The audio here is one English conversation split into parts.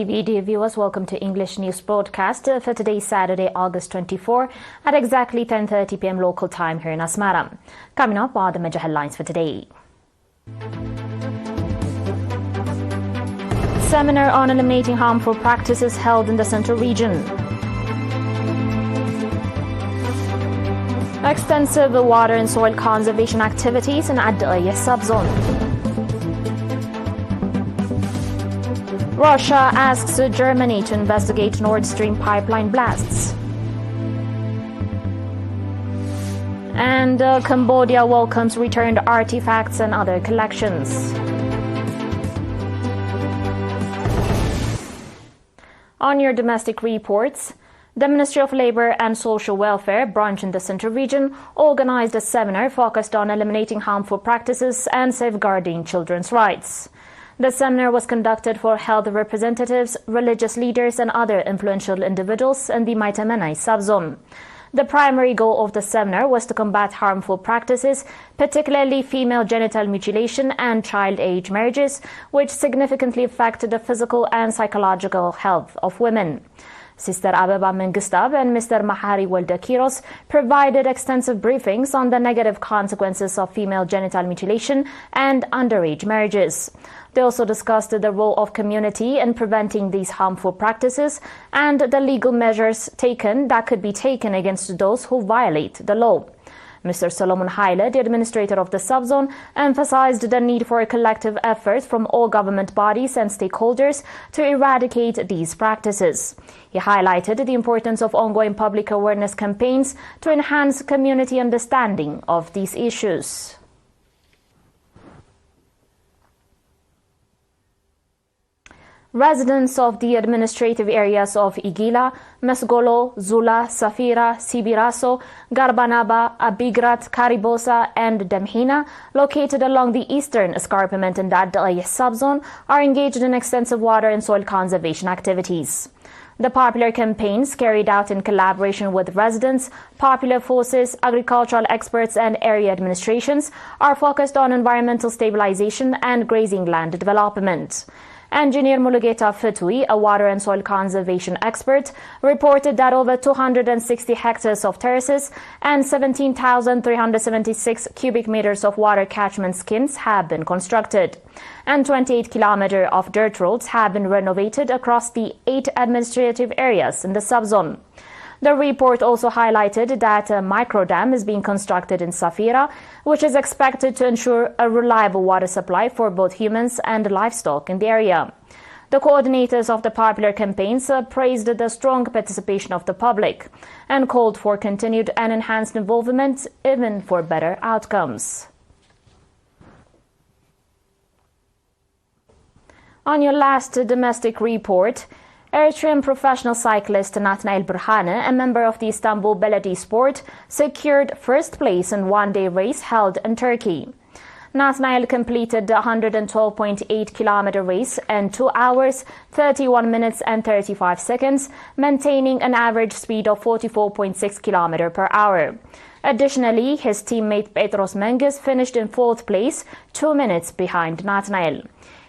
ERi-TV, dear viewers, welcome to English News Broadcast for today, Saturday, August 24 at exactly 10:30 p.m. local time here in Asmara. Coming up are the major headlines for today. Seminar on eliminating harmful practices held in the Central Region. Extensive water and soil conservation activities in ERi subzone. Russia asks Germany to investigate Nord Stream pipeline blasts. And Cambodia welcomes returned artifacts and other collections. On your domestic reports, the Ministry of Labour and Social Welfare branch in the Central Region organized a seminar focused on eliminating harmful practices and safeguarding children's rights. The seminar was conducted for health representatives, religious leaders and other influential individuals in the Maitamenai subzone. The primary goal of the seminar was to combat harmful practices, particularly female genital mutilation and child age marriages, which significantly affect the physical and psychological health of women. Sister Abeba Mengistab and Mr. Mahari Waldakiros provided extensive briefings on the negative consequences of female genital mutilation and underage marriages. They also discussed the role of community in preventing these harmful practices and the legal measures that could be taken against those who violate the law. Mr. Solomon Haile, the administrator of the subzone, emphasized the need for a collective effort from all government bodies and stakeholders to eradicate these practices. He highlighted the importance of ongoing public awareness campaigns to enhance community understanding of these issues. Residents of the administrative areas of Igila, Mesgolo, Zula, Safira, Sibiraso, Garbanaba, Abigrat, Karibosa and Demhina, located along the eastern escarpment in the ERi subzone, are engaged in extensive water and soil conservation activities. The popular campaigns, carried out in collaboration with residents, popular forces, agricultural experts and area administrations, are focused on environmental stabilization and grazing land development. Engineer Mulugeta Fitui, a water and soil conservation expert, reported that over 260 hectares of terraces and 17,376 cubic meters of water catchment skins have been constructed, and 28 kilometers of dirt roads have been renovated across the 8 administrative areas in the subzone. The report also highlighted that a microdam is being constructed in Safira, which is expected to ensure a reliable water supply for both humans and livestock in the area. The coordinators of the popular campaigns praised the strong participation of the public and called for continued and enhanced involvement, even for better outcomes. On your last domestic report, Eritrean professional cyclist Nathanael Berhane, a member of the Istanbul Belediye Sport, secured first place in one-day race held in Turkey. Nathanael completed the 112.8-kilometer race in 2 hours, 31 minutes and 35 seconds, maintaining an average speed of 44.6 km per hour. Additionally, his teammate Petros Menges finished in 4th place, 2 minutes behind Nathanael.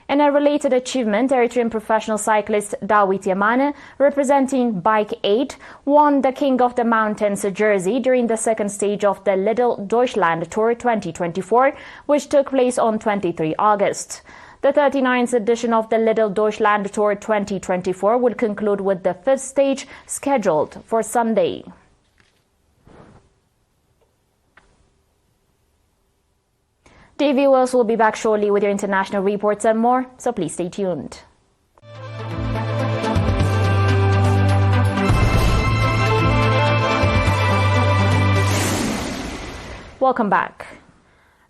In a related achievement, Eritrean professional cyclist Dawit Yamane, representing Bike 8, won the King of the Mountains jersey during the second stage of the Little Deutschland Tour 2024, which took place on 23 August. The 39th edition of the Little Deutschland Tour 2024 will conclude with the 5th stage scheduled for Sunday. Dear viewers, will be back shortly with your international reports and more, so please stay tuned. Welcome back.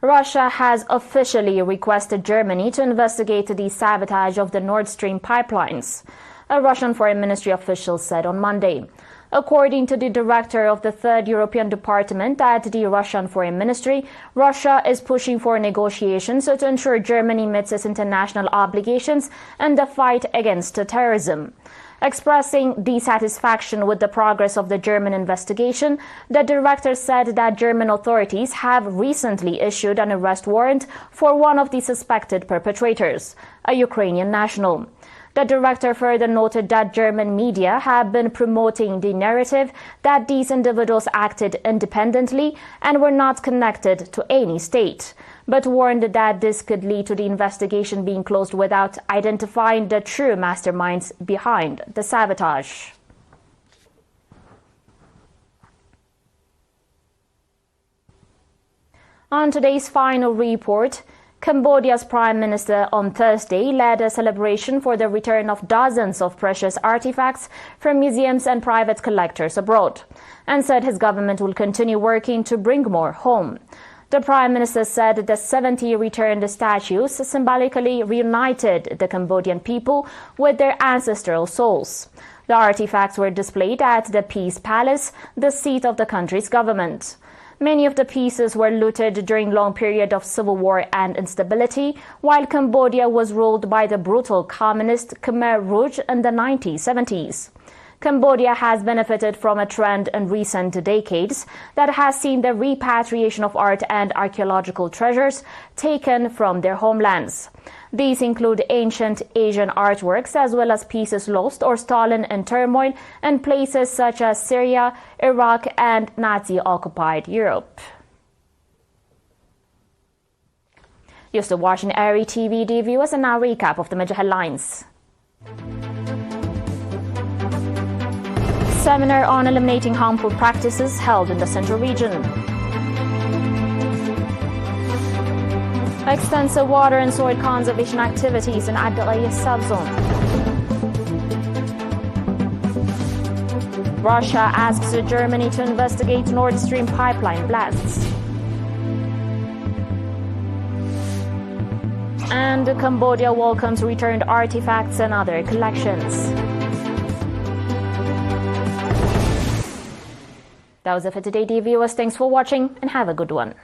Russia has officially requested Germany to investigate the sabotage of the Nord Stream pipelines, a Russian Foreign Ministry official said on Monday. According to the director of the 3rd European Department at the Russian Foreign Ministry, Russia is pushing for negotiations to ensure Germany meets its international obligations in the fight against terrorism. Expressing dissatisfaction with the progress of the German investigation, the director said that German authorities have recently issued an arrest warrant for one of the suspected perpetrators, a Ukrainian national. The director further noted that German media have been promoting the narrative that these individuals acted independently and were not connected to any state, but warned that this could lead to the investigation being closed without identifying the true masterminds behind the sabotage. On today's final report, Cambodia's Prime Minister on Thursday led a celebration for the return of dozens of precious artifacts from museums and private collectors abroad, and said his government will continue working to bring more home. The Prime Minister said the 70 returned statues symbolically reunited the Cambodian people with their ancestral souls. The artifacts were displayed at the Peace Palace, the seat of the country's government. Many of the pieces were looted during long period of civil war and instability, while Cambodia was ruled by the brutal communist Khmer Rouge in the 1970s. Cambodia has benefited from a trend in recent decades that has seen the repatriation of art and archaeological treasures taken from their homelands. These include ancient Asian artworks as well as pieces lost or stolen in turmoil in places such as Syria, Iraq, and Nazi-occupied Europe. You're still watching ERi-TV, dear viewers, and now recap of the major headlines. Seminar on eliminating harmful practices held in the Central Region. Extensive water and soil conservation activities in Eritrea subzone. Russia asks Germany to investigate Nord Stream pipeline blasts. And Cambodia welcomes returned artifacts and other collections. That was it for today, dear viewers. Thanks for watching and have a good one.